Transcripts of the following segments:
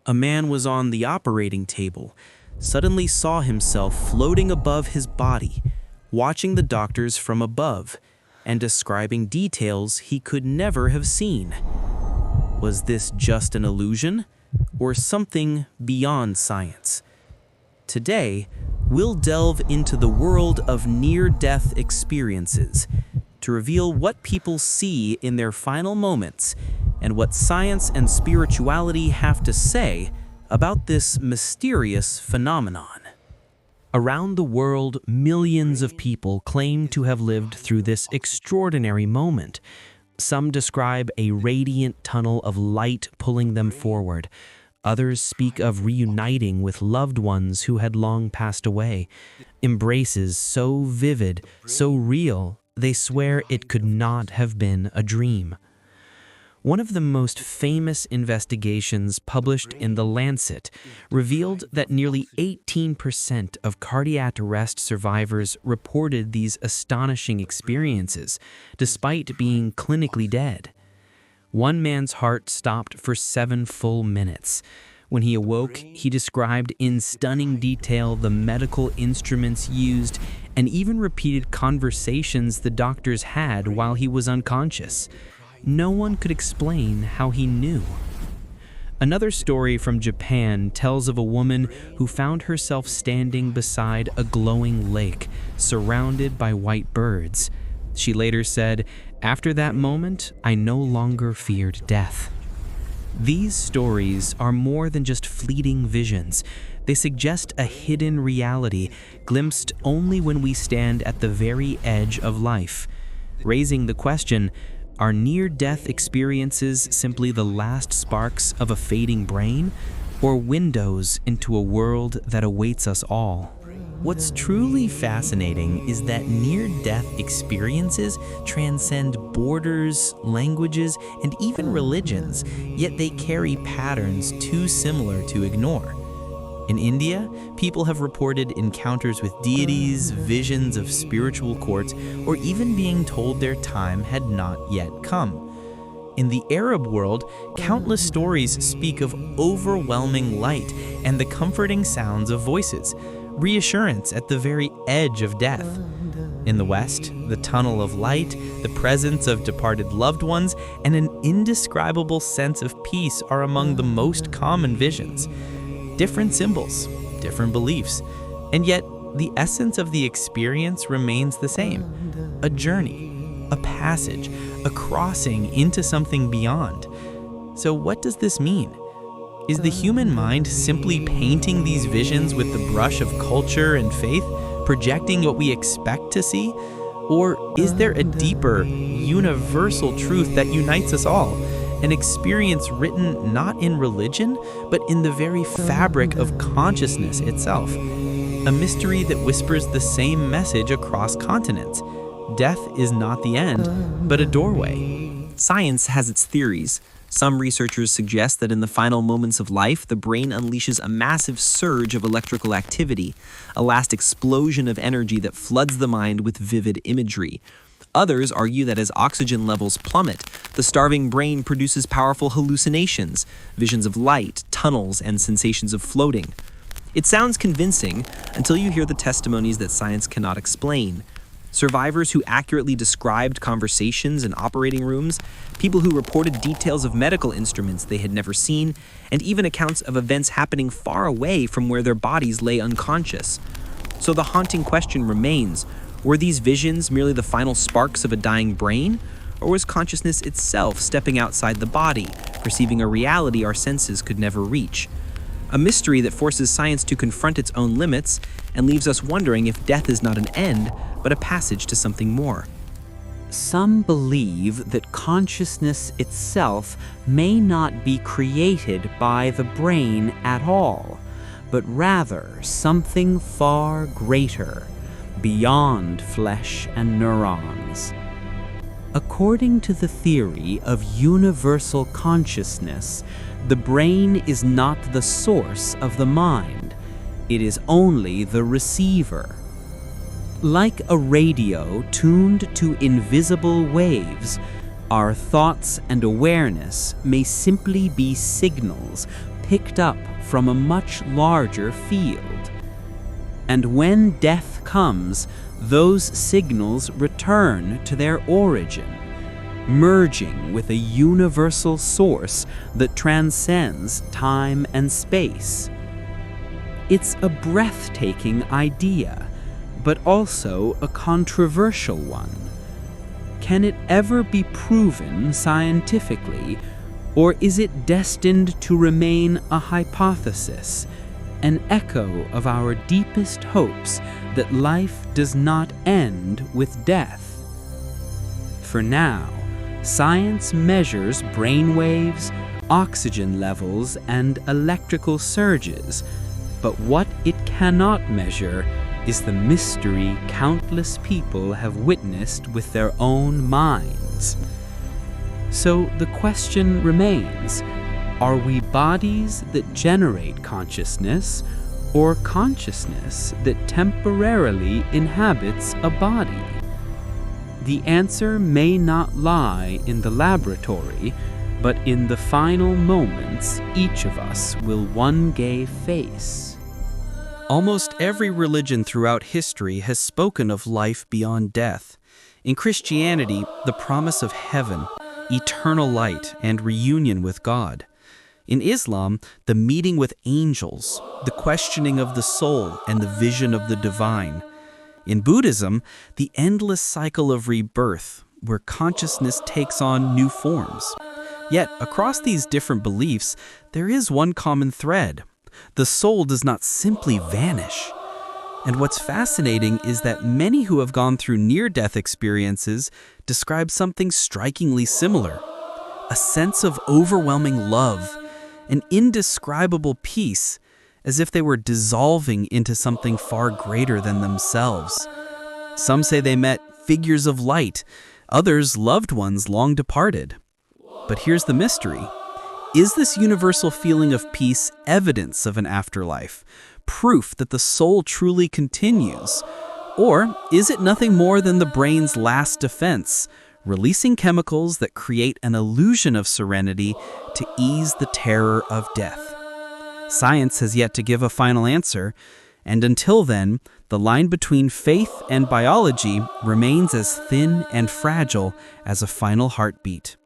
A man was on the operating table, suddenly saw himself floating above his body, watching the doctors from above, and describing details he could never have seen. Was this just an illusion, or something beyond science? Today, we'll delve into the world of near-death experiences to reveal what people see in their final moments and what science and spirituality have to say about this mysterious phenomenon. Around the world, millions of people claim to have lived through this extraordinary moment. Some describe a radiant tunnel of light pulling them forward. Others speak of reuniting with loved ones who had long passed away. Embraces so vivid, so real, they swear it could not have been a dream. One of the most famous investigations published in The Lancet revealed that nearly 18% of cardiac arrest survivors reported these astonishing experiences, despite being clinically dead. One man's heart stopped for 7 full minutes. When he awoke, he described in stunning detail the medical instruments used and even repeated conversations the doctors had while he was unconscious. No one could explain how he knew. Another story from Japan tells of a woman who found herself standing beside a glowing lake, surrounded by white birds. She later said, "After that moment, I no longer feared death." These stories are more than just fleeting visions. They suggest a hidden reality, glimpsed only when we stand at the very edge of life, raising the question, are near-death experiences simply the last sparks of a fading brain, or windows into a world that awaits us all? What's truly fascinating is that near-death experiences transcend borders, languages, and even religions, yet they carry patterns too similar to ignore. In India, people have reported encounters with deities, visions of spiritual courts, or even being told their time had not yet come. In the Arab world, countless stories speak of overwhelming light and the comforting sounds of voices, reassurance at the very edge of death. In the West, the tunnel of light, the presence of departed loved ones, and an indescribable sense of peace are among the most common visions. Different symbols, different beliefs, and yet the essence of the experience remains the same. A journey, a passage, a crossing into something beyond. So what does this mean? Is the human mind simply painting these visions with the brush of culture and faith, projecting what we expect to see? Or is there a deeper, universal truth that unites us all? An experience written not in religion, but in the very fabric of consciousness itself. A mystery that whispers the same message across continents. Death is not the end, but a doorway. Science has its theories. Some researchers suggest that in the final moments of life, the brain unleashes a massive surge of electrical activity, a last explosion of energy that floods the mind with vivid imagery. Others argue that as oxygen levels plummet, the starving brain produces powerful hallucinations, visions of light, tunnels, and sensations of floating. It sounds convincing until you hear the testimonies that science cannot explain. Survivors who accurately described conversations in operating rooms, people who reported details of medical instruments they had never seen, and even accounts of events happening far away from where their bodies lay unconscious. So the haunting question remains, were these visions merely the final sparks of a dying brain, or was consciousness itself stepping outside the body, perceiving a reality our senses could never reach? A mystery that forces science to confront its own limits and leaves us wondering if death is not an end, but a passage to something more. Some believe that consciousness itself may not be created by the brain at all, but rather something far greater, beyond flesh and neurons. According to the theory of universal consciousness, the brain is not the source of the mind. It is only the receiver. Like a radio tuned to invisible waves, our thoughts and awareness may simply be signals picked up from a much larger field. And when death comes, those signals return to their origin, merging with a universal source that transcends time and space. It's a breathtaking idea, but also a controversial one. Can it ever be proven scientifically, or is it destined to remain a hypothesis, an echo of our deepest hopes that life does not end with death? For now, science measures brainwaves, oxygen levels, and electrical surges, but what it cannot measure is the mystery countless people have witnessed with their own minds. So the question remains, are we bodies that generate consciousness, or consciousness that temporarily inhabits a body? The answer may not lie in the laboratory, but in the final moments each of us will one day face. Almost every religion throughout history has spoken of life beyond death. In Christianity, the promise of heaven, eternal light, and reunion with God. In Islam, the meeting with angels, the questioning of the soul, and the vision of the divine. In Buddhism, the endless cycle of rebirth, where consciousness takes on new forms. Yet, across these different beliefs, there is one common thread. The soul does not simply vanish. And what's fascinating is that many who have gone through near-death experiences describe something strikingly similar. A sense of overwhelming love, an indescribable peace, as if they were dissolving into something far greater than themselves. Some say they met figures of light, others loved ones long departed. But here's the mystery. Is this universal feeling of peace evidence of an afterlife, proof that the soul truly continues? Or is it nothing more than the brain's last defense, releasing chemicals that create an illusion of serenity to ease the terror of death? Science has yet to give a final answer, and until then, the line between faith and biology remains as thin and fragile as a final heartbeat.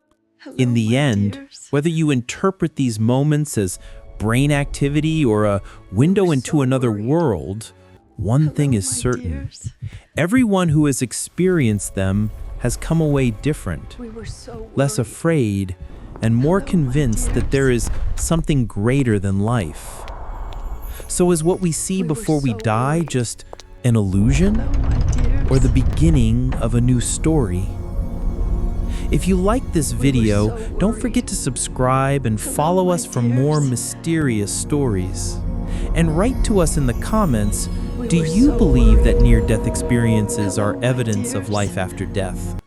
In the end, whether you interpret these moments as brain activity or a window into another world, one thing is certain. Everyone who has experienced them has come away different, less afraid, and more convinced that there is something greater than life. So is what we see before we die just an illusion, or the beginning of a new story? If you like this video, don't forget to subscribe and follow us for more mysterious stories. And write to us in the comments, do you believe that near-death experiences are evidence of life after death?